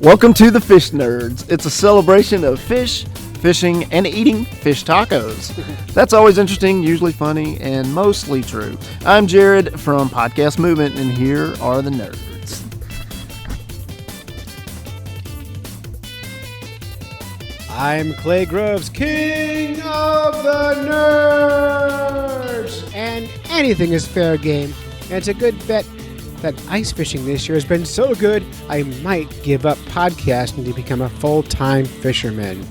Welcome to the Fish Nerds. It's a celebration of fish, fishing, and eating fish tacos. That's always interesting, usually funny, and mostly true. I'm Jared from Podcast Movement, and here are the nerds. I'm Clay Groves, king of the nerds! And anything is fair game. And it's a good bet that ice fishing this year has been so good, I might give up podcasting to become a full-time fisherman.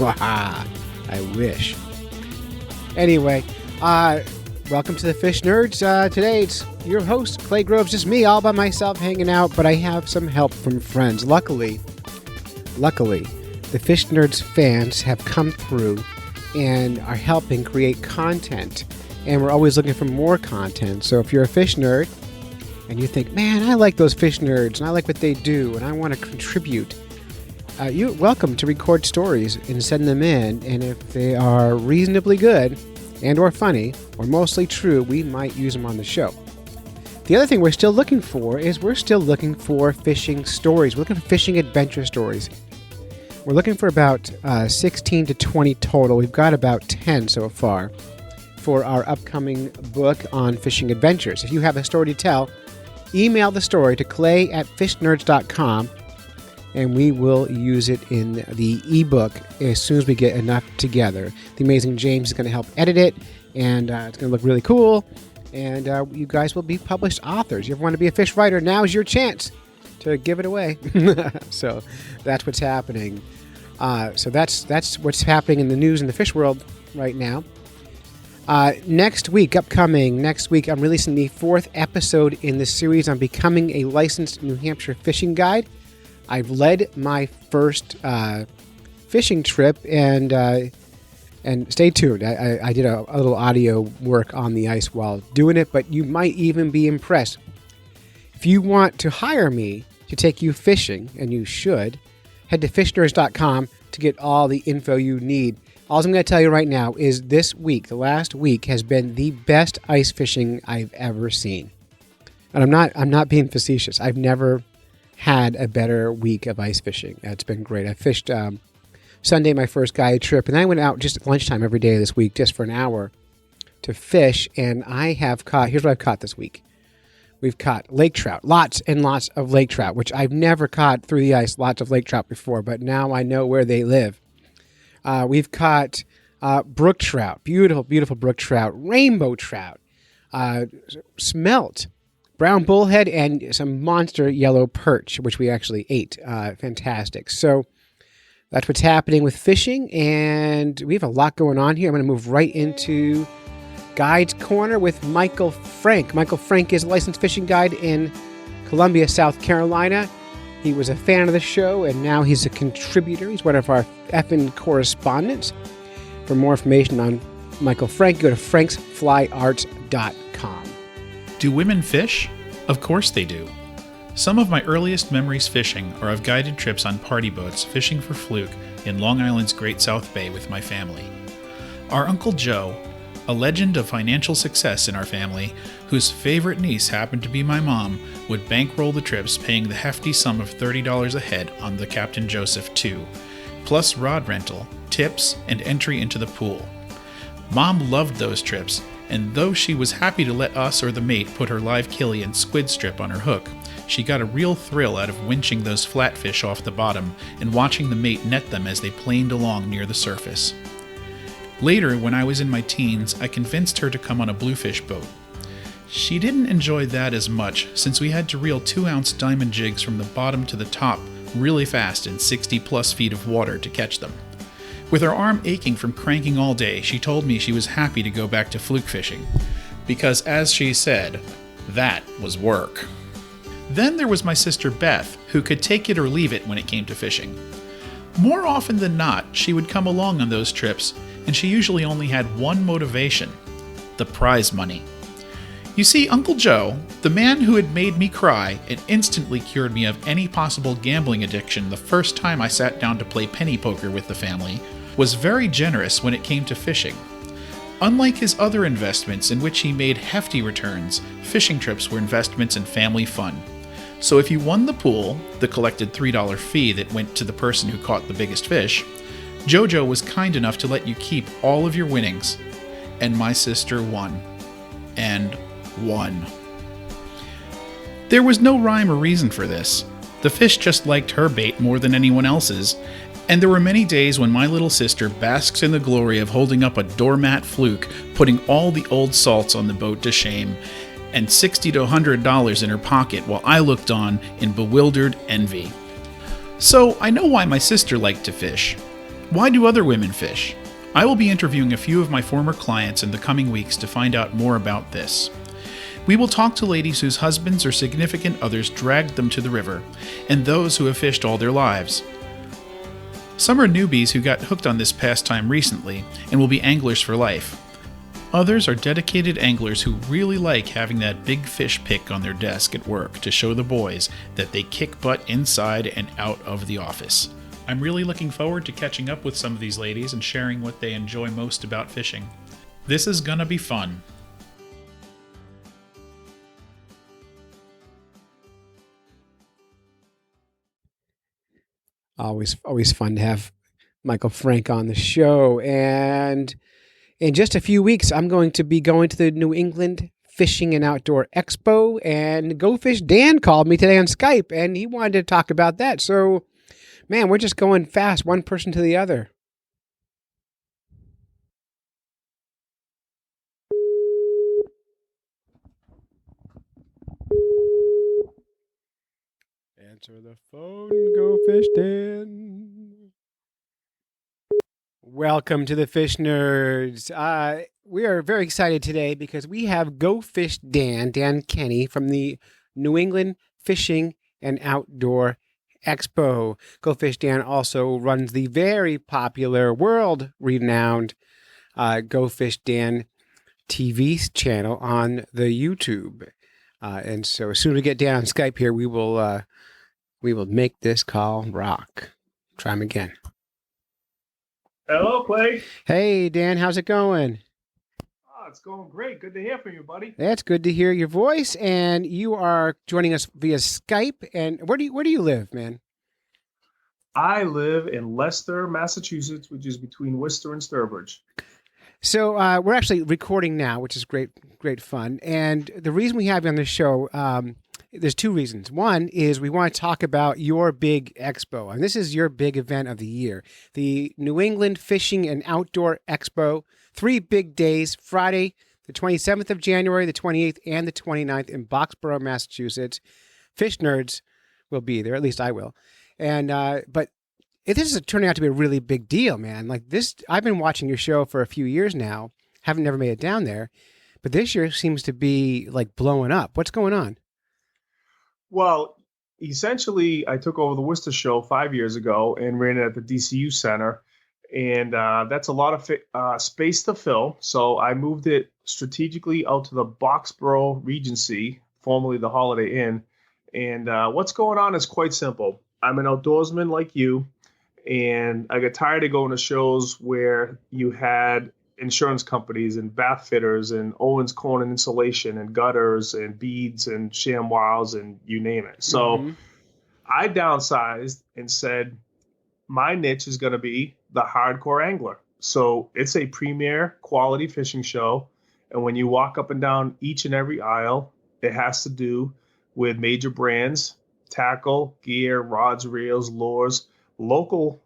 I wish. Anyway, welcome to the Fish Nerds. Today it's your host, Clay Groves, just me all by myself hanging out, but I have some help from friends. Luckily, the Fish Nerds fans have come through and are helping create content. And we're always looking for more content. So if you're a fish nerd, and you think, man, I like those fish nerds, and I like what they do, and I want to contribute, you're welcome to record stories and send them in, and if they are reasonably good and or funny, or mostly true, we might use them on the show. The other thing we're still looking for is fishing stories. We're looking for fishing adventure stories. We're looking for about 16 to 20 total. We've got about 10 so far for our upcoming book on fishing adventures. If you have a story to tell, email the story to clay@fishnerds.com, and we will use it in the ebook as soon as we get enough together. The amazing James is going to help edit it, and it's going to look really cool, and you guys will be published authors. You ever want to be a fish writer, now's your chance to give it away. So that's what's happening. So that's what's happening in the news in the fish world right now. Next week, I'm releasing the 4th episode in the series on becoming a licensed New Hampshire fishing guide. I've led my first fishing trip, and stay tuned. I did a little audio work on the ice while doing it, but you might even be impressed. If you want to hire me to take you fishing, and you should, head to fishnerds.com to get all the info you need. All I'm going to tell you right now is this week, the last week, has been the best ice fishing I've ever seen. And I'm not being facetious. I've never had a better week of ice fishing. It's been great. I fished Sunday, my first guided trip, and I went out just at lunchtime every day this week, just for an hour to fish. And I have caught, here's what I've caught this week. We've caught lake trout, lots and lots of lake trout, which I've never caught through the ice, lots of lake trout before, but now I know where they live. We've caught brook trout, beautiful, beautiful brook trout, rainbow trout, smelt, brown bullhead, and some monster yellow perch, which we actually ate. Fantastic. So that's what's happening with fishing, and we have a lot going on here. I'm going to move right into Guides Corner with Michael Frank. Michael Frank is a licensed fishing guide in Columbia, South Carolina. He was a fan of the show, and now he's a contributor. He's one of our effing correspondents. For more information on Michael Frank, go to franksflyarts.com. Do women fish? Of course they do. Some of my earliest memories fishing are of guided trips on party boats fishing for fluke in Long Island's Great South Bay with my family. Our Uncle Joe, a legend of financial success in our family, whose favorite niece happened to be my mom, would bankroll the trips, paying the hefty sum of $30 a head on the Captain Joseph II, plus rod rental, tips, and entry into the pool. Mom loved those trips, and though she was happy to let us or the mate put her live killie and squid strip on her hook, she got a real thrill out of winching those flatfish off the bottom and watching the mate net them as they planed along near the surface. Later, when I was in my teens, I convinced her to come on a bluefish boat. She didn't enjoy that as much, since we had to reel 2-ounce diamond jigs from the bottom to the top really fast in 60-plus feet of water to catch them. With her arm aching from cranking all day, she told me she was happy to go back to fluke fishing, because, as she said, that was work. Then there was my sister Beth, who could take it or leave it when it came to fishing. More often than not, she would come along on those trips, and she usually only had one motivation: the prize money. You see, Uncle Joe, the man who had made me cry and instantly cured me of any possible gambling addiction the first time I sat down to play penny poker with the family, was very generous when it came to fishing. Unlike his other investments in which he made hefty returns, fishing trips were investments in family fun. So if you won the pool, the collected $3 fee that went to the person who caught the biggest fish, JoJo was kind enough to let you keep all of your winnings. And my sister won. And won. There was no rhyme or reason for this. The fish just liked her bait more than anyone else's, and there were many days when my little sister basks in the glory of holding up a doormat fluke, putting all the old salts on the boat to shame, and $60 to $100 in her pocket while I looked on in bewildered envy. So I know why my sister liked to fish. Why do other women fish? I will be interviewing a few of my former clients in the coming weeks to find out more about this. We will talk to ladies whose husbands or significant others dragged them to the river, and those who have fished all their lives. Some are newbies who got hooked on this pastime recently and will be anglers for life. Others are dedicated anglers who really like having that big fish pick on their desk at work to show the boys that they kick butt inside and out of the office. I'm really looking forward to catching up with some of these ladies and sharing what they enjoy most about fishing. This is gonna be fun. Always fun to have Michael Frank on the show. And in just a few weeks, I'm going to be going to the New England Fishing and Outdoor Expo. And Go Fish Dan called me today on Skype, and he wanted to talk about that. So, man, we're just going fast, one person to the other. Answer the phone, Go Fish Dan. Welcome to the Fish Nerds. We are very excited today because we have Go Fish Dan Kenny from the New England Fishing and Outdoor Expo. Go Fish Dan also runs the very popular, world-renowned Go Fish Dan TV channel on the YouTube. And so as soon as we get Dan on Skype here, we will make this call rock. Try him again. Hello, Clay. Hey, Dan, how's it going? Oh, it's going great. Good to hear from you, buddy. That's good to hear your voice, and you are joining us via Skype. And where do you live, man? I live in Leicester, Massachusetts, which is between Worcester and Sturbridge. So we're actually recording now, which is great fun. And the reason we have you on the show, there's two reasons. One is we want to talk about your big expo, and this is your big event of the year, the New England Fishing and Outdoor Expo. 3 big days, Friday, the 27th of January, the 28th, and the 29th in Boxborough, Massachusetts. Fish Nerds will be there, at least I will. And but this is turning out to be a really big deal, man. Like this, I've been watching your show for a few years now. Haven't never made it down there, but this year seems to be like blowing up. What's going on? Well, essentially, I took over the Worcester show 5 years ago and ran it at the DCU Center. And that's a lot of space to fill. So I moved it strategically out to the Boxborough Regency, formerly the Holiday Inn. And what's going on is quite simple. I'm an outdoorsman like you, and I got tired of going to shows where you had insurance companies and bath fitters and Owens Corning insulation and gutters and beads and ShamWows and you name it. So I downsized and said, my niche is going to be the hardcore angler. So it's a premier quality fishing show. And when you walk up and down each and every aisle, it has to do with major brands, tackle, gear, rods, reels, lures, local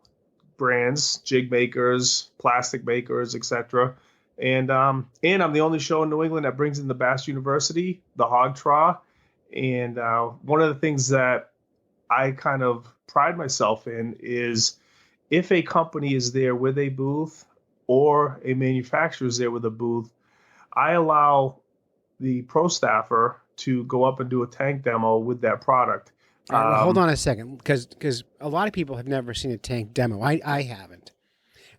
brands, jig makers, plastic makers, etc. And I'm the only show in New England that brings in the Bass University, the Hog Traw. And one of the things that I kind of pride myself in is if a company is there with a booth or a manufacturer is there with a booth, I allow the pro staffer to go up and do a tank demo with that product. All right, well, hold on a second, because a lot of people have never seen a tank demo. I haven't.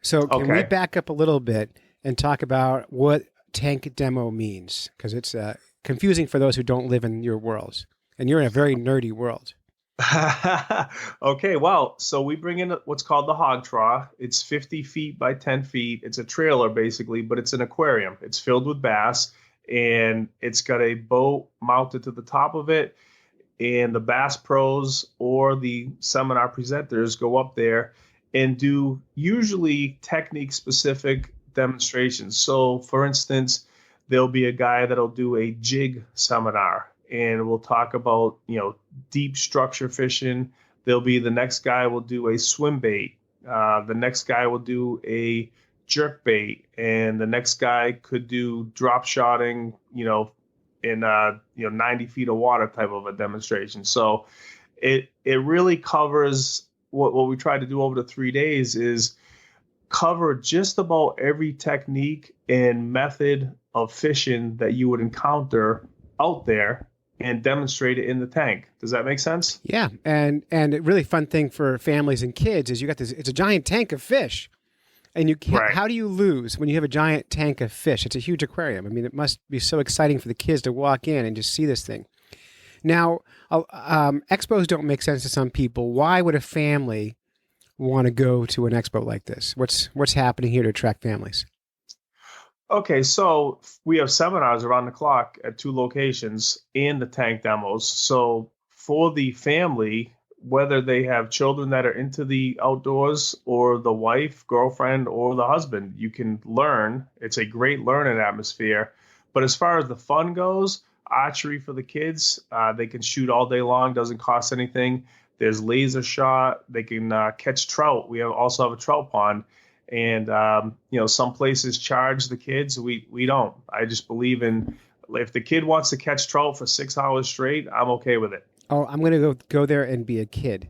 So can we back up a little bit and talk about what tank demo means? Because it's confusing for those who don't live in your worlds. And you're in a very nerdy world. Okay, well, so we bring in what's called the Hog Traw. It's 50 feet by 10 feet. It's a trailer, basically, but it's an aquarium. It's filled with bass, and it's got a boat mounted to the top of it. and the Bass Pros or the seminar presenters go up there and do usually technique specific demonstrations. So, for instance, there'll be a guy that'll do a jig seminar, and we'll talk about, deep structure fishing. There'll be the next guy will do a swim bait. The next guy will do a jerk bait, and the next guy could do drop shotting, in 90 feet of water type of a demonstration. So it really covers what we try to do over the 3 days is cover just about every technique and method of fishing that you would encounter out there and demonstrate it in the tank. Does that make sense? Yeah, and a really fun thing for families and kids is you got this. It's a giant tank of fish, and you can't. Right. How do you lose when you have a giant tank of fish? It's a huge aquarium. I mean, it must be so exciting for the kids to walk in and just see this thing. Now, expos don't make sense to some people. Why would a family want to go to an expo like this? What's happening here to attract families? Okay, so we have seminars around the clock at 2 locations and the tank demos. So for the family, whether they have children that are into the outdoors or the wife, girlfriend, or the husband, you can learn. It's a great learning atmosphere. But as far as the fun goes, archery for the kids, they can shoot all day long, doesn't cost anything. There's laser shot. They can catch trout. We also have a trout pond. And, some places charge the kids. We don't. I just believe in if the kid wants to catch trout for 6 hours straight, I'm okay with it. Oh, I'm going to go there and be a kid.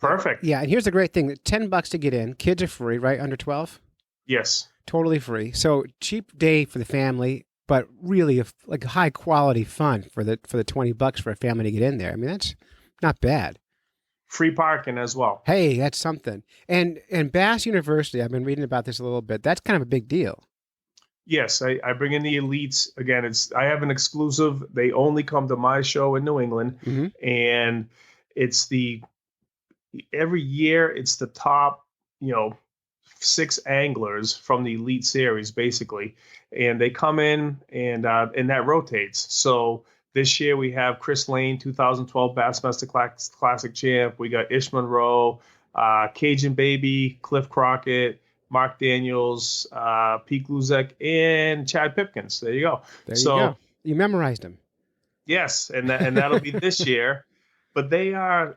Perfect. Yeah, and here's the great thing: $10 to get in. Kids are free, right? Under 12, Yes. totally free. So cheap day for the family, but really like high quality fun for the $20 for a family to get in there. I mean, that's not bad. Free parking as well. Hey, that's something. And Bass University, I've been reading about this a little bit. That's kind of a big deal. Yes, I bring in the elites. Again, I have an exclusive. They only come to my show in New England, and it's every year it's the top, 6 anglers from the elite series, basically, and they come in and that rotates. So this year we have Chris Lane, 2012 Bassmaster Classic champ. We got Ish Monroe, Cajun Baby, Cliff Crockett, Mark Daniels, Pete Gluzek, and Chad Pipkins. There you go. There you go. You memorized them. Yes, and that'll be this year. But they are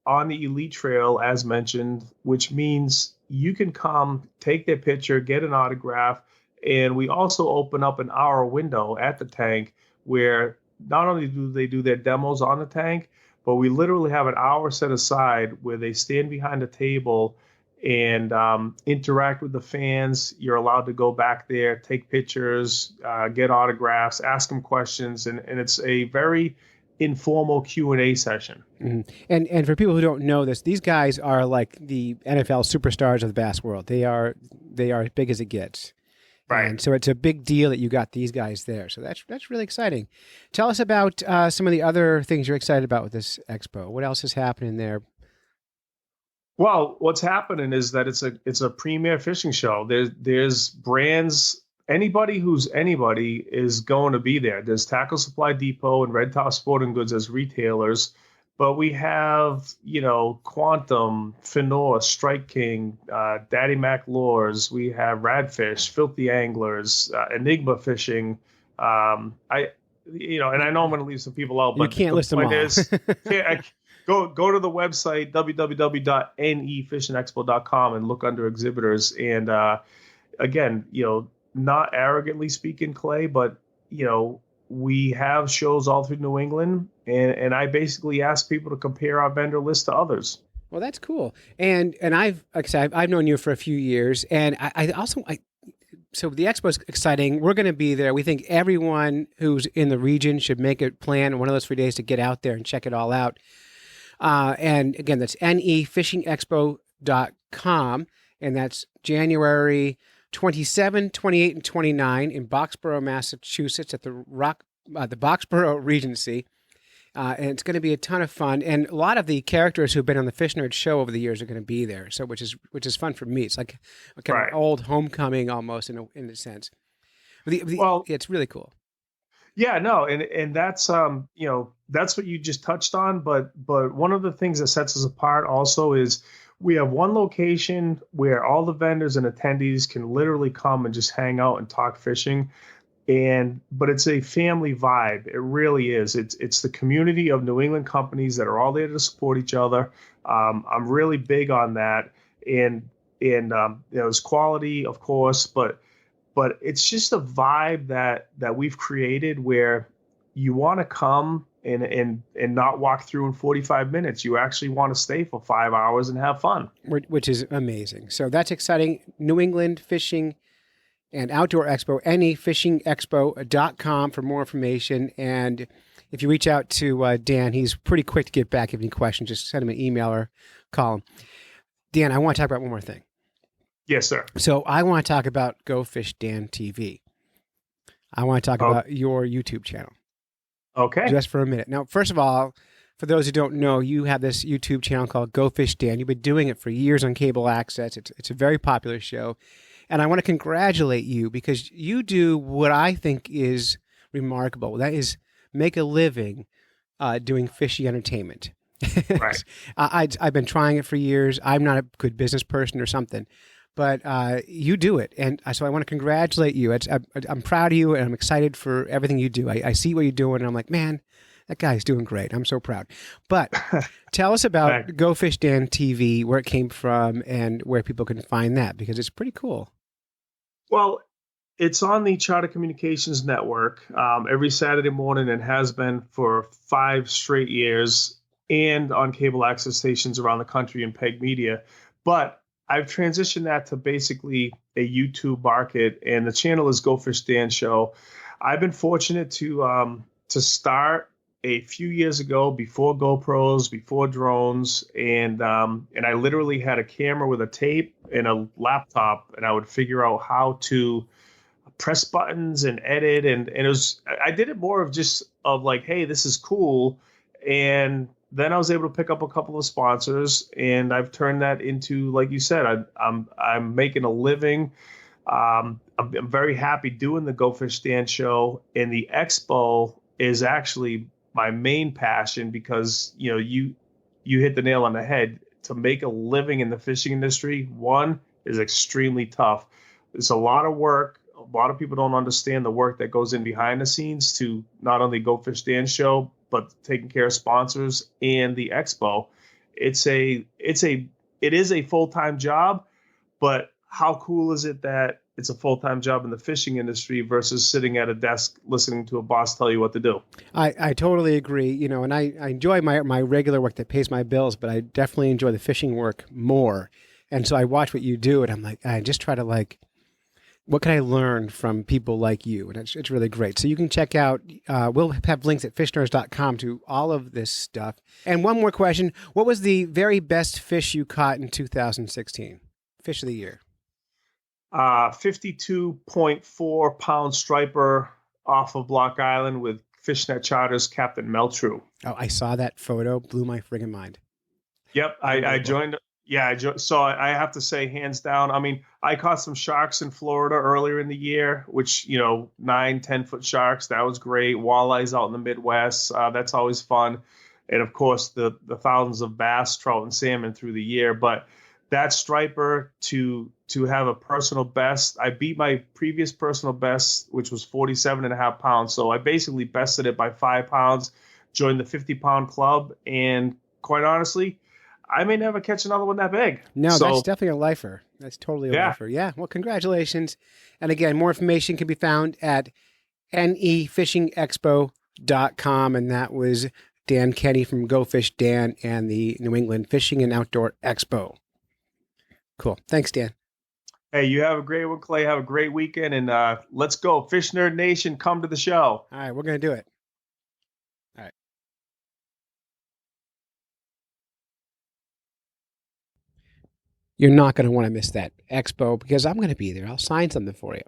on the elite trail, as mentioned, which means you can come, take their picture, get an autograph, and we also open up an hour window at the tank where not only do they do their demos on the tank, but we literally have an hour set aside where they stand behind a table and interact with the fans. You're allowed to go back there, take pictures, get autographs, ask them questions, and it's a very informal Q&A session. Mm-hmm. And for people who don't know this, these guys are like the NFL superstars of the bass world. They are as big as it gets. Right. And so it's a big deal that you got these guys there. So that's really exciting. Tell us about some of the other things you're excited about with this expo. What else is happening there? Well, what's happening is that it's a premier fishing show. There's brands. Anybody who's anybody is going to be there. There's Tackle Supply Depot and Red Top Sporting Goods as retailers, but we have, Quantum, Finor, Strike King, Daddy Mac Lures. We have Radfish, Filthy Anglers, Enigma Fishing. And I know I'm going to leave some people out, but you can't list them all. Go to the website www.nefishingexpo.com and look under exhibitors. And again, not arrogantly speaking, Clay, but we have shows all through New England, and I basically ask people to compare our vendor list to others. Well, that's cool. And I've known you for a few years, and so the expo is exciting. We're going to be there. We think everyone who's in the region should make a plan one of those 3 days to get out there and check it all out. And again, that's nefishingexpo.com, and that's January 27, 28, and 29 in Boxborough, Massachusetts at the Boxborough Regency. And it's going to be a ton of fun. And a lot of the characters who've been on the Fish Nerd show over the years are going to be there. So which is fun for me. It's like a kind of old homecoming almost in a sense. Well, it's really cool. Yeah, no, and that's that's what you just touched on. But one of the things that sets us apart also is we have one location where all the vendors and attendees can literally come and just hang out and talk fishing. And but it's a family vibe. It really is. It's the community of New England companies that are all there to support each other. I'm really big on that, and there's quality, of course, but it's just a vibe that we've created where you want to come and not walk through in 45 minutes. You actually want to stay for 5 hours and have fun. Which is amazing. So that's exciting. New England Fishing and Outdoor Expo, nefishingexpo.com for more information. And if you reach out to Dan, he's pretty quick to get back if you have any questions. Just send him an email or call him. Dan, I want to talk about one more thing. Yes, sir. So I want to talk about Go Fish Dan TV. I want to talk about your YouTube channel. Okay. Just for a minute. Now, first of all, for those who don't know, you have this YouTube channel called Go Fish Dan. You've been doing it for years on cable access. It's a very popular show. And I want to congratulate you because you do what I think is remarkable. That is make a living doing fishy entertainment. Right. I've been trying it for years. I'm not a good business person or something, but you do it. And so I want to congratulate you. I'm proud of you, and I'm excited for everything you do. I see what you're doing, and I'm like, man, that guy's doing great. I'm so proud. But tell us about Go Fish Dan TV, where it came from, and where people can find that, because it's pretty cool. Well, it's on the Charter Communications Network every Saturday morning and has been for 5 straight years, and on cable access stations around the country and PEG Media. But I've transitioned that to basically a YouTube market, and the channel is Go Fish Dan Show. I've been fortunate to start a few years ago, before GoPros, before drones, and I literally had a camera with a tape and a laptop, and I would figure out how to press buttons and edit, and it was, I did it more of just of like, hey, this is cool. And then I was able to pick up a couple of sponsors, and I've turned that into, like you said, I'm making a living. I'm very happy doing the Go Fish Dan Show, and the Expo is actually my main passion because you hit the nail on the head. To make a living in the fishing industry, one, is extremely tough. It's a lot of work. A lot of people don't understand the work that goes in behind the scenes to not only Go Fish Dan Show, but taking care of sponsors and the Expo. It is a full-time job, but how cool is it that it's a full-time job in the fishing industry versus sitting at a desk listening to a boss tell you what to do? I totally agree. And I enjoy my regular work that pays my bills, but I definitely enjoy the fishing work more. And so I watch what you do, and I'm like, I just try to what can I learn from people like you? And it's really great. So you can check out, we'll have links at fishnerds.com to all of this stuff. And one more question. What was the very best fish you caught in 2016? Fish of the year. 52.4 pound striper off of Block Island with Fishnet Charters Captain Meltru. Oh, I saw that photo. Blew my friggin' mind. Yep. I joined. Yeah. So I have to say, hands down, I mean, I caught some sharks in Florida earlier in the year, which, 9-10 foot sharks. That was great. Walleyes out in the Midwest. That's always fun. And of course, the thousands of bass, trout, and salmon through the year. But that striper to have a personal best, I beat my previous personal best, which was 47.5 pounds. So I basically bested it by 5 pounds, joined the 50-pound club. And quite honestly, I may never catch another one that big. No, that's definitely a lifer. That's totally a lifer. Yeah. Well, congratulations. And again, more information can be found at nefishingexpo.com. And that was Dan Kenny from Go Fish Dan and the New England Fishing and Outdoor Expo. Cool. Thanks, Dan. Hey, you have a great one, Clay. Have a great weekend. And let's go. Fish Nerd Nation, come to the show. All right. We're going to do it. All right. You're not going to want to miss that expo because I'm going to be there. I'll sign something for you.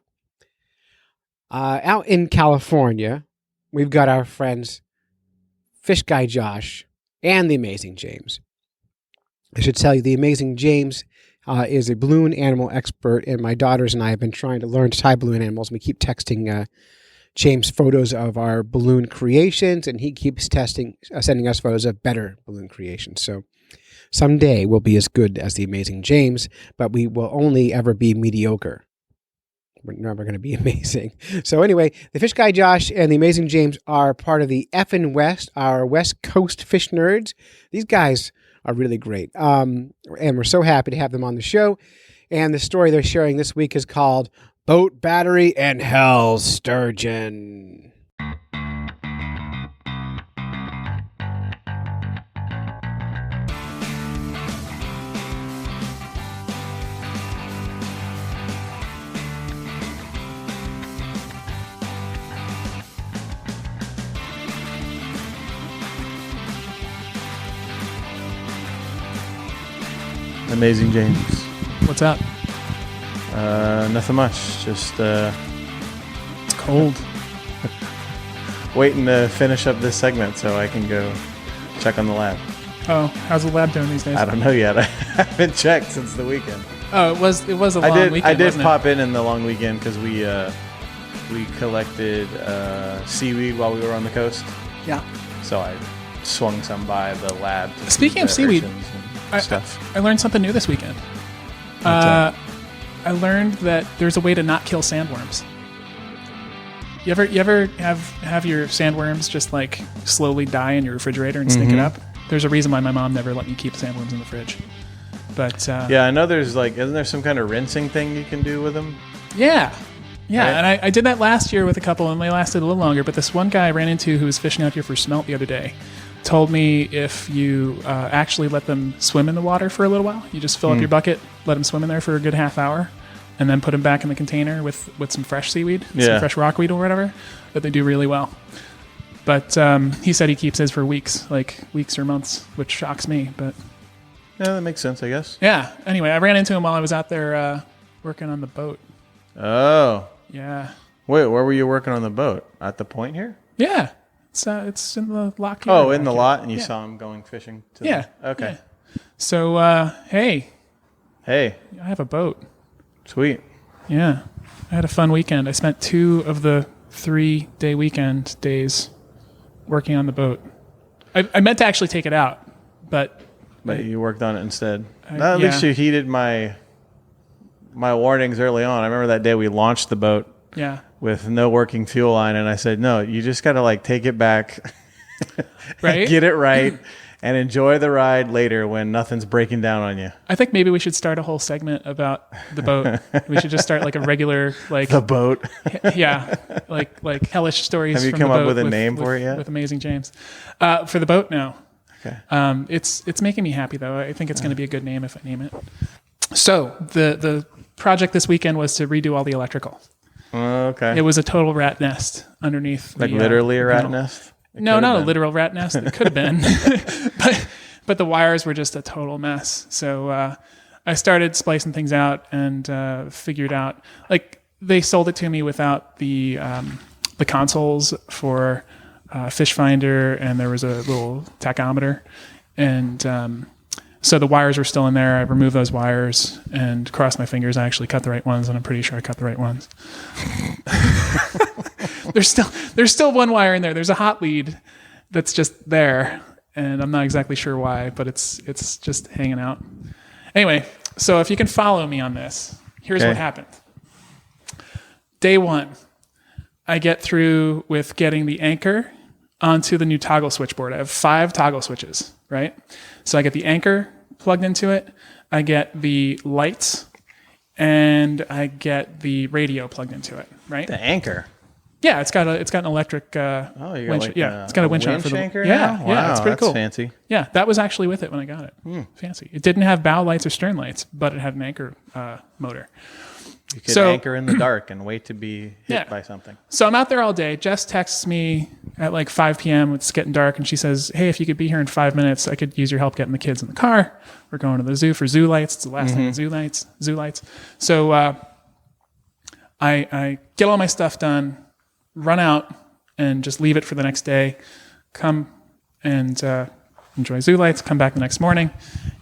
Out in California, we've got our friends Fish Guy Josh and the Amazing James. I should tell you, the Amazing James is a balloon animal expert, and my daughters and I have been trying to learn to tie balloon animals. And we keep texting James photos of our balloon creations, and he keeps sending us photos of better balloon creations. So someday we'll be as good as the amazing James, but we will only ever be mediocre. We're never going to be amazing. So anyway, the Fish Guy Josh and the amazing James are part of the Effin' West, our West Coast fish nerds. These guys are really great. And we're so happy to have them on the show. And the story they're sharing this week is called Boat Battery and Hell Sturgeon. Amazing James. What's up? Nothing much. Just It's cold. waiting to finish up this segment so I can go check on the lab. Oh, how's the lab doing these days? I don't know yet. I haven't checked since the weekend. Oh, it was a long weekend. I did wasn't pop in the long weekend because we collected seaweed while we were on the coast. Yeah. So I swung some by the lab. To Speaking see of the seaweed, urchins and stuff. I learned something new this weekend. What's that? I learned that there's a way to not kill sandworms. You ever have your sandworms just like slowly die in your refrigerator and stink it up? There's a reason why my mom never let me keep sandworms in the fridge. But Yeah, I know there's isn't there some kind of rinsing thing you can do with them? Yeah. Right? And I did that last year with a couple, and they lasted a little longer. But this one guy I ran into who was fishing out here for smelt the other day told me if you actually let them swim in the water for a little while, you just fill up your bucket, let them swim in there for a good half hour, and then put them back in the container with some fresh seaweed, some fresh rockweed or whatever, that they do really well. But he said he keeps his for weeks or months, which shocks me. But Yeah, that makes sense, I guess. yeah, anyway, I ran into him while I was out there working on the boat. Oh. Yeah. Wait, where were you working on the boat? At the point here? Yeah. It's in the lock here. Oh, in the lot, and you saw him going fishing? Yeah. Okay. Yeah. So, hey, Hey, I have a boat. sweet. Yeah. I had a fun weekend. I spent 2 of the 3-day weekend days working on the boat. I meant to actually take it out, but You worked on it instead. yeah. At least you heeded my warnings early on. I remember that day we launched the boat yeah. with no working fuel line, and I said, no, you just got to take it back, Right? get it right, and enjoy the ride later when nothing's breaking down on you. I think maybe we should start a whole segment about the boat. We should just start a regular The boat. yeah, like hellish stories. Have you from come the up boat with a name for it yet? With Amazing James, for the boat now. Okay. It's making me happy though. I think it's going to be a good name if I name it. So the project this weekend was to redo all the electrical. Okay. It was a total rat nest underneath. Literally a rat panel. nest? No, not a literal rat nest. It could have been, but the wires were just a total mess. So I started splicing things out and figured out they sold it to me without the consoles for Fish Finder, and there was a little tachometer, and so the wires were still in there. I removed those wires and crossed my fingers. I actually cut the right ones, and I'm pretty sure I cut the right ones. There's still one wire in there. There's a hot lead that's just there, and I'm not exactly sure why, but it's just hanging out. Anyway, so if you can follow me on this, here's what happened. Day 1, I get through with getting the anchor onto the new toggle switchboard. I have 5 toggle switches, right? So I get the anchor plugged into it, I get the lights, and I get the radio plugged into it, right? The anchor. Yeah, it's got an electric You got winch. It's got a winch on it for the anchor Yeah, now? yeah, Wow, it's pretty that's cool. fancy. Yeah, that was actually with it when I got it. Fancy. It didn't have bow lights or stern lights, but it had an anchor motor. You could So- anchor in the dark and wait to be hit by something. So I'm out there all day. Jess texts me at 5 p.m. It's getting dark, and she says, "Hey, if you could be here in 5 minutes, I could use your help getting the kids in the car. We're going to the zoo for zoo lights. It's the last thing zoo lights. So I get all my stuff done, run out, and just leave it for the next day. Come and enjoy zoo lights. Come back the next morning,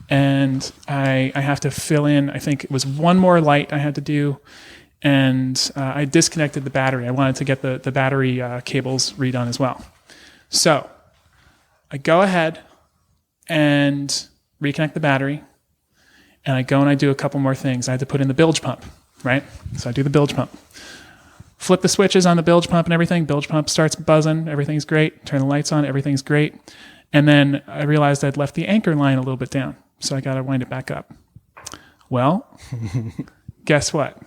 and I have to fill in. I think it was one more light I had to do, and I disconnected the battery. I wanted to get the battery cables redone as well. So I go ahead and reconnect the battery, and I go and I do a couple more things. I had to put in the bilge pump, right? So I do the bilge pump. Flip the switches on the bilge pump and everything. Bilge pump starts buzzing. Everything's great. Turn the lights on. Everything's great. And then I realized I'd left the anchor line a little bit down. So I got to wind it back up. Well, guess what?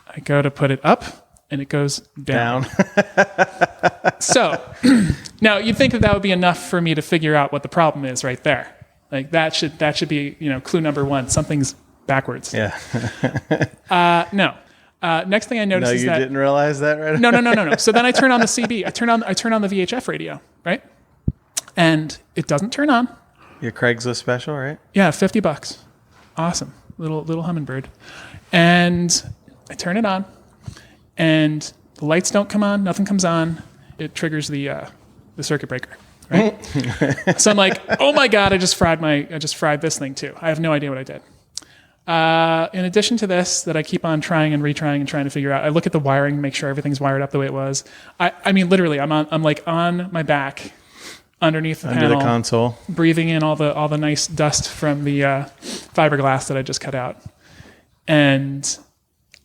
I go to put it up and it goes down. So now you'd think that would be enough for me to figure out what the problem is right there. Like that should be, clue number one. Something's backwards. Yeah. No. Next thing I noticed is that... No, you didn't realize that right away? No. So then I turn on the CB. I turn on the VHF radio, right? And it doesn't turn on. Your Craigslist special, right? Yeah, $50. Awesome. Little hummingbird. And I turn it on, and the lights don't come on. Nothing comes on. It triggers the circuit breaker, right? So I'm like, oh my God, I just fried this thing too. I have no idea what I did. In addition to this, that I keep on trying and retrying and trying to figure out, I look at the wiring, make sure everything's wired up the way it was. I mean, literally, I'm like on my back, underneath the panel, the console, breathing in all the nice dust from the fiberglass that I just cut out, and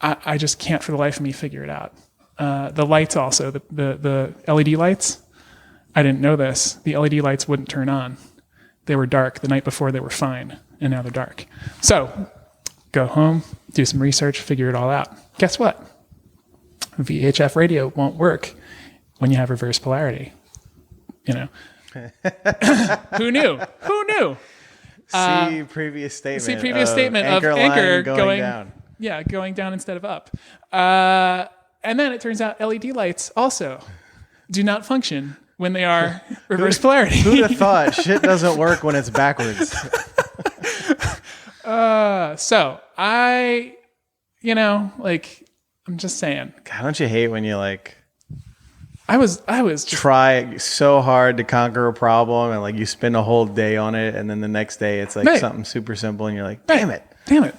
I just can't for the life of me figure it out. The lights also, the LED lights. I didn't know this. The LED lights wouldn't turn on. They were dark. The night before they were fine, and now they're dark. So go home, do some research, figure it all out. Guess what? VHF radio won't work when you have reverse polarity. Who knew? See previous statement of anchor going down. Yeah, going down instead of up. And then it turns out LED lights also do not function when they are reverse polarity. Who'd have thought shit doesn't work when it's backwards? So I, I'm just saying. God, don't you hate when you I was just try so hard to conquer a problem and you spend a whole day on it, and then the next day it's something super simple and you're like, damn it.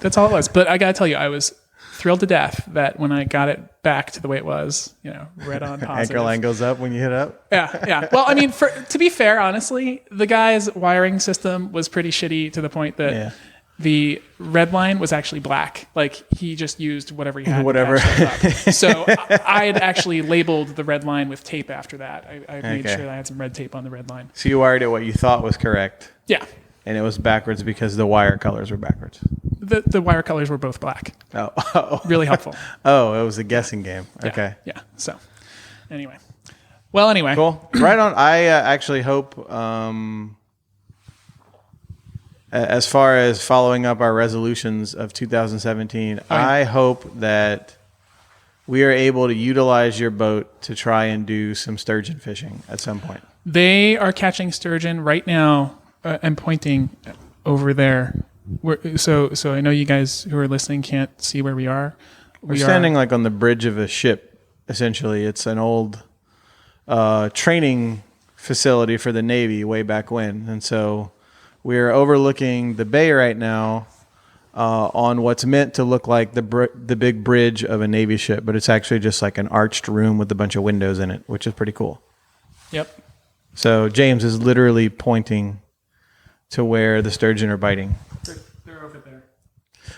That's all it was. But I gotta tell you, I was thrilled to death that when I got it back to the way it was, red on positive. Anchor line goes up when you hit up. Yeah. Well, I mean, to be fair, honestly, the guy's wiring system was pretty shitty to the point that the red line was actually black. He just used whatever he had. Whatever. So I had actually labeled the red line with tape after that. I made sure that I had some red tape on the red line. So you wired it what you thought was correct. Yeah. And it was backwards because the wire colors were backwards. The wire colors were both black. Oh. Really helpful. Oh, it was a guessing game. Okay. Yeah. So anyway. Cool. Right on. I actually hope, as far as following up our resolutions of 2017, I hope that we are able to utilize your boat to try and do some sturgeon fishing at some point. They are catching sturgeon right now. I'm pointing over there. So I know you guys who are listening can't see where we are. We're standing on the bridge of a ship, essentially. It's an old training facility for the Navy way back when. And so we're overlooking the bay right now on what's meant to look like the big bridge of a Navy ship, but it's actually just an arched room with a bunch of windows in it, which is pretty cool. Yep. So James is literally pointing to where the sturgeon are biting. They're over there.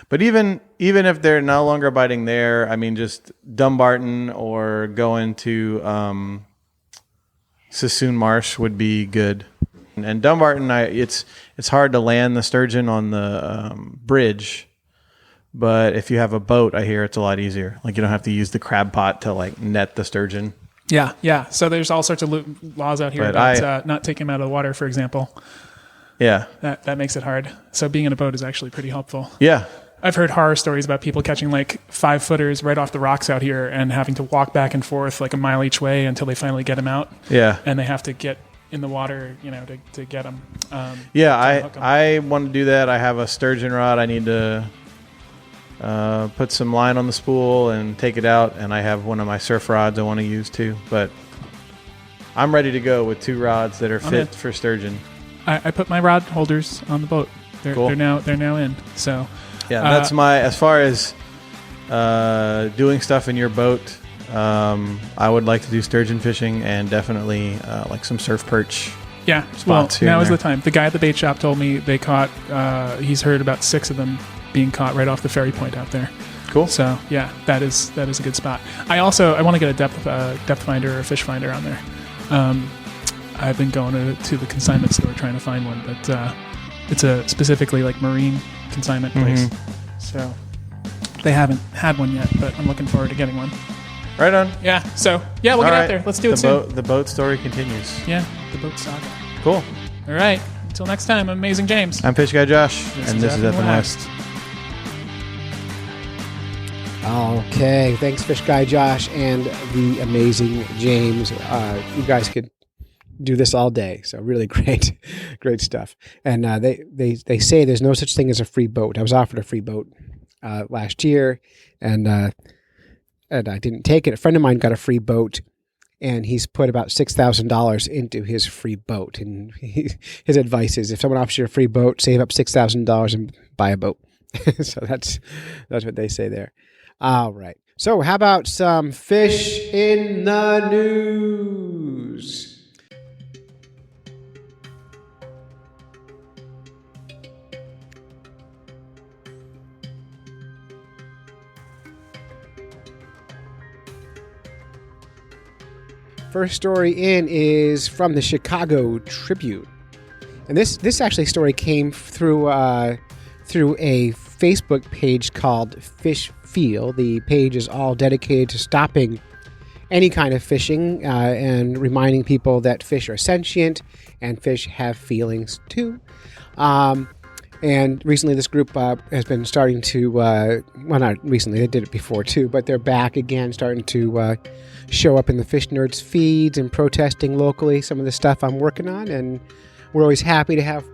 But even if they're no longer biting there, I mean, just Dumbarton or going to Sassoon Marsh would be good. And Dumbarton, it's hard to land the sturgeon on the bridge, but if you have a boat, I hear it's a lot easier. You don't have to use the crab pot to net the sturgeon. Yeah. So there's all sorts of laws out here about not taking them out of the water, for example. Yeah. That makes it hard. So being in a boat is actually pretty helpful. Yeah. I've heard horror stories about people catching 5-footers right off the rocks out here and having to walk back and forth a mile each way until they finally get them out. Yeah. And they have to get in the water, to get them. I want to do that. I have a sturgeon rod. I need to put some line on the spool and take it out. And I have one of my surf rods I want to use too. But I'm ready to go with 2 rods that are fit for sturgeon. I put my rod holders on the boat. They're cool. They're now in. So yeah, that's as far as doing stuff in your boat. I would like to do sturgeon fishing and definitely like some surf perch. Yeah, Spots here now and is there. the time. The guy at the bait shop told me they caught. He's heard about 6 of them being caught right off the ferry point out there. Cool. So yeah, that is a good spot. I want to get a depth finder or a fish finder on there. I've been going to the consignment store trying to find one, but it's a specifically like marine consignment place. So they haven't had one yet, but I'm looking forward to getting one. Right on. Yeah. So yeah, we'll All get right. out there. Let's do it soon. The boat story continues. Yeah, the boat saga. Cool. All right. Until next time, I'm Amazing James. I'm Fish Guy Josh, and this is F and West. Okay, thanks, Fish Guy Josh and the amazing James. You guys could do this all day, so really great stuff. And they say there's no such thing as a free boat. I was offered a free boat last year, and I didn't take it. A friend of mine got a free boat, and he's put about $6,000 into his free boat. And his advice is, if someone offers you a free boat, save up $6,000 and buy a boat. So that's what they say there. All right. So how about some fish in the news? First story in is from the Chicago Tribune, and this actually story came through a Facebook page called Fish Feel. The page is all dedicated to stopping any kind of fishing and reminding people that fish are sentient and fish have feelings too. And recently this group has been starting to, well, not recently, they did it before too, but they're back again, starting to show up in the Fish Nerds feeds and protesting locally some of the stuff I'm working on. And we're always happy to have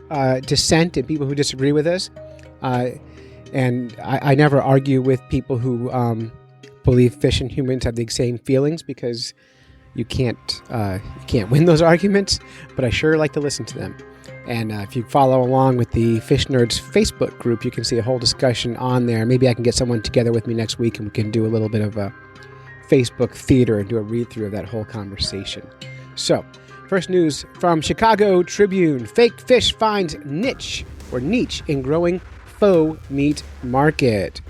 dissent and people who disagree with us. And I never argue with people who believe fish and humans have the same feelings, because you can't win those arguments, but I sure like to listen to them. And if you follow along with the Fish Nerds Facebook group, you can see a whole discussion on there. Maybe I can get someone together with me next week and we can do a little bit of a Facebook theater and do a read-through of that whole conversation. So, first news from Chicago Tribune. Fake fish finds niche in growing faux meat market.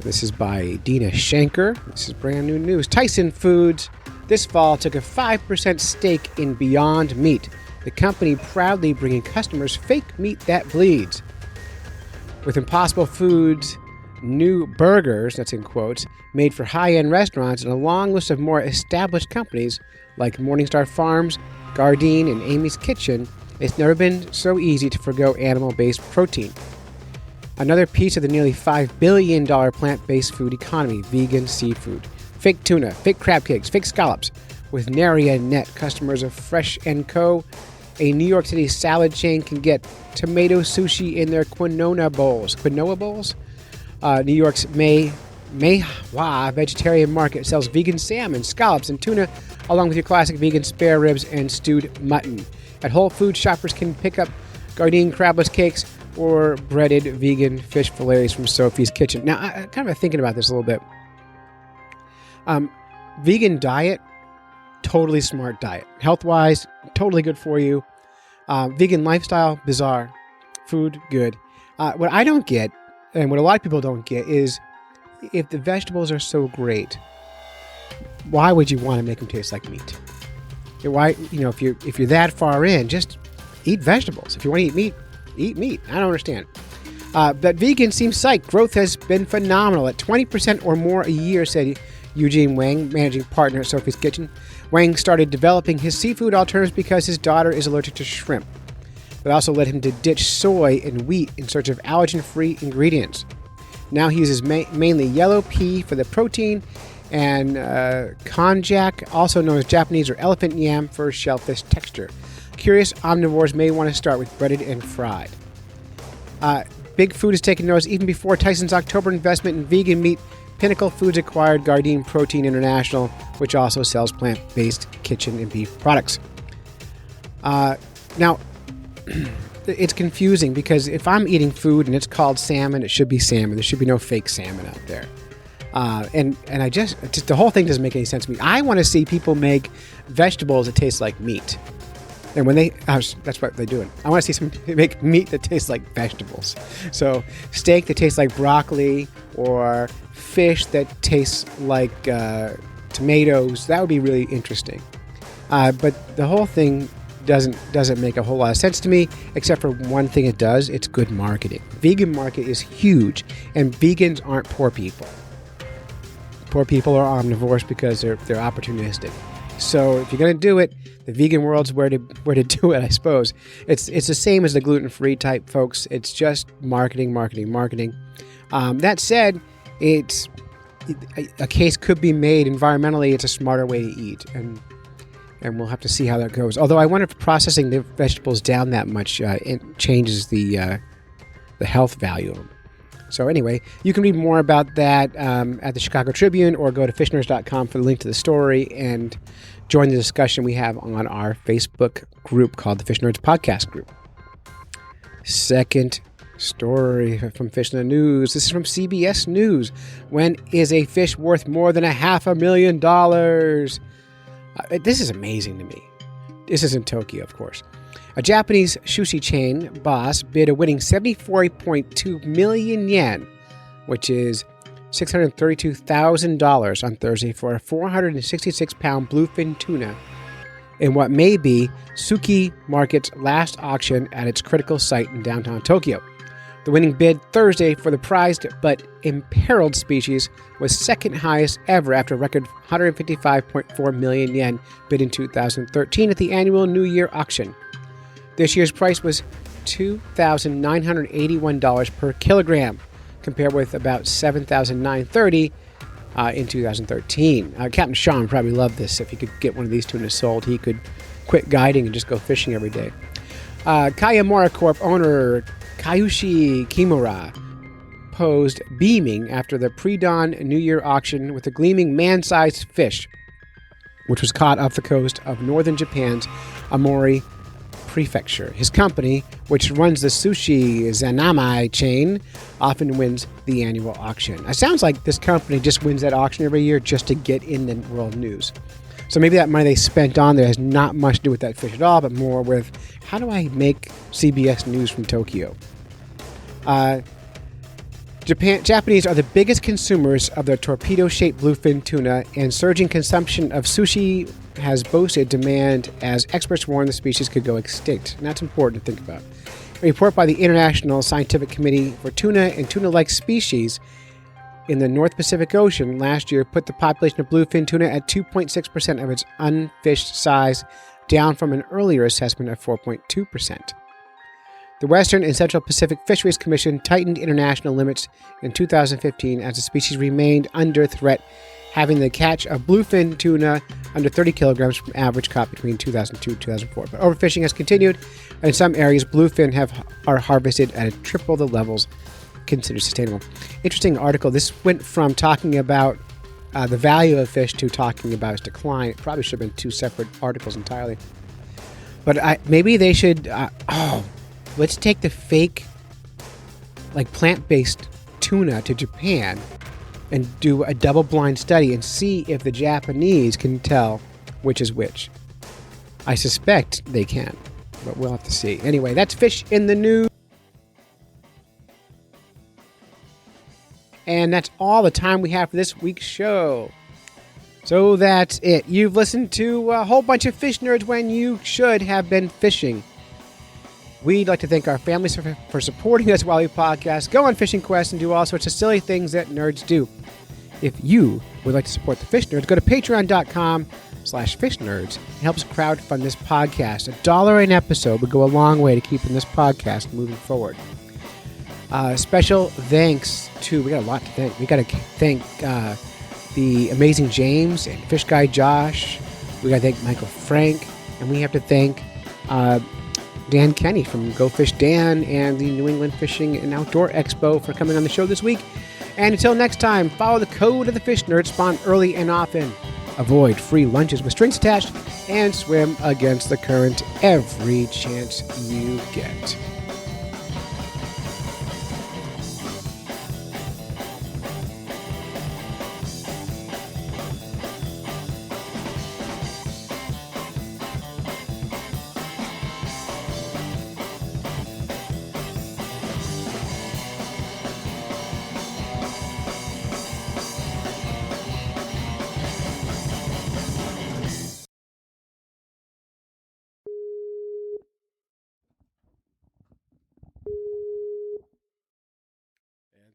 This is by Dina Shanker. This is brand new news. Tyson Foods this fall took a 5% stake in Beyond Meat, the company proudly bringing customers fake meat that bleeds. With Impossible Foods' new burgers, that's in quotes, made for high-end restaurants, and a long list of more established companies like Morningstar Farms, Gardein, and Amy's Kitchen, it's never been so easy to forgo animal-based protein. Another piece of the nearly $5 billion plant-based food economy, vegan seafood. Fake tuna, fake crab cakes, fake scallops. With nary a net, customers of Fresh & Co., a New York City salad chain, can get tomato sushi in their quinoa bowls. Quinoa bowls? New York's Mei-Hua vegetarian market sells vegan salmon, scallops, and tuna, along with your classic vegan spare ribs and stewed mutton. At Whole Foods, shoppers can pick up Gardein crabless cakes or breaded vegan fish fillets from Sophie's Kitchen. Now, I kind of thinking about this a little bit. Vegan diet, totally smart diet. Health-wise, totally good for you. Vegan lifestyle, bizarre. Food, good. What I don't get, and what a lot of people don't get, is if the vegetables are so great, why would you want to make them taste like meat? Why, if you're that far in, just eat vegetables. If you want to eat meat. I don't understand. But vegan seems psyched. Growth has been phenomenal at 20% or more a year, said Eugene Wang, managing partner at Sophie's Kitchen. Wang started developing his seafood alternatives because his daughter is allergic to shrimp. But also led him to ditch soy and wheat in search of allergen-free ingredients. Now he uses mainly yellow pea for the protein and konjac, also known as Japanese or elephant yam, for shellfish texture. Curious omnivores may want to start with breaded and fried. Big Food has taken notice even before Tyson's October investment in vegan meat. Pinnacle Foods acquired Gardein Protein International, which also sells plant-based kitchen and beef products. Now, it's confusing because if I'm eating food and it's called salmon, it should be salmon. There should be no fake salmon out there. And I just the whole thing doesn't make any sense to me. I want to see people make vegetables that taste like meat. And when that's what they're doing. I want to see some make meat that tastes like vegetables. So steak that tastes like broccoli, or fish that tastes like tomatoes. That would be really interesting. But the whole thing doesn't make a whole lot of sense to me, except for one thing it does. It's good marketing. Vegan market is huge, and vegans aren't poor people. Poor people are omnivores because they're opportunistic. So if you're going to do it, the vegan world's where to do it, I suppose. It's the same as the gluten-free type folks. It's just marketing. That said, a case could be made environmentally. It's a smarter way to eat, and we'll have to see how that goes. Although I wonder if processing the vegetables down that much it changes the health value of them. So anyway, you can read more about that at the Chicago Tribune, or go to fishnerds.com for the link to the story and join the discussion we have on our Facebook group called the Fish Nerds Podcast Group. Second story from Fish in the News. This is from CBS News. When is a fish worth more than $500,000? This is amazing to me. This is in Tokyo, of course. A Japanese sushi chain boss bid a winning 74.2 million yen, which is $632,000 on Thursday, for a 466-pound bluefin tuna in what may be Suki Market's last auction at its critical site in downtown Tokyo. The winning bid Thursday for the prized but imperiled species was second highest ever, after a record 155.4 million yen bid in 2013 at the annual New Year auction. This year's price was $2,981 per kilogram, compared with about $7,930 in 2013. Captain Sean would probably love this. If he could get one of these tunas sold, he could quit guiding and just go fishing every day. Kayamura Corp owner Kayushi Kimura posed beaming after the pre-dawn New Year auction with a gleaming man-sized fish, which was caught off the coast of northern Japan's Aomori Prefecture. His company, which runs the sushi Zanamai chain, often wins the annual auction. It sounds like this company just wins that auction every year just to get in the world news. So maybe that money they spent on there has not much to do with that fish at all, but more with, how do I make CBS News from Tokyo? Japanese are the biggest consumers of the torpedo-shaped bluefin tuna, and surging consumption of sushi has boosted demand as experts warn the species could go extinct. And that's important to think about. A report by the International Scientific Committee for Tuna and Tuna-like Species in the North Pacific Ocean last year put the population of bluefin tuna at 2.6% of its unfished size, down from an earlier assessment of 4.2%. The Western and Central Pacific Fisheries Commission tightened international limits in 2015 as the species remained under threat, having the catch of bluefin tuna under 30 kilograms from average caught between 2002 and 2004. But overfishing has continued, and in some areas, bluefin are harvested at triple the levels considered sustainable. Interesting article. This went from talking about the value of fish to talking about its decline. It probably should have been two separate articles entirely. But maybe they should... let's take the fake, plant-based tuna to Japan and do a double-blind study and see if the Japanese can tell which is which. I suspect they can, but we'll have to see. Anyway, that's Fish in the News. And that's all the time we have for this week's show. So that's it. You've listened to a whole bunch of fish nerds when you should have been fishing. We'd like to thank our families for supporting us while we podcast, go on fishing quests, and do all sorts of silly things that nerds do. If you would like to support the Fish Nerds, go to patreon.com/fishnerds and help us crowdfund this podcast. $1 an episode would go a long way to keeping this podcast moving forward. Special thanks to, we got a lot to thank. We got to thank the amazing James and Fish Guy Josh. We got to thank Michael Frank, and we have to thank Dan Kenny from Go Fish Dan and the New England Fishing and Outdoor Expo for coming on the show this week. And until next time, follow the code of the Fish Nerd, spawn early and often, avoid free lunches with strings attached, and swim against the current every chance you get.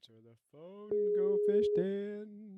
Answer the phone, go fish, Dan.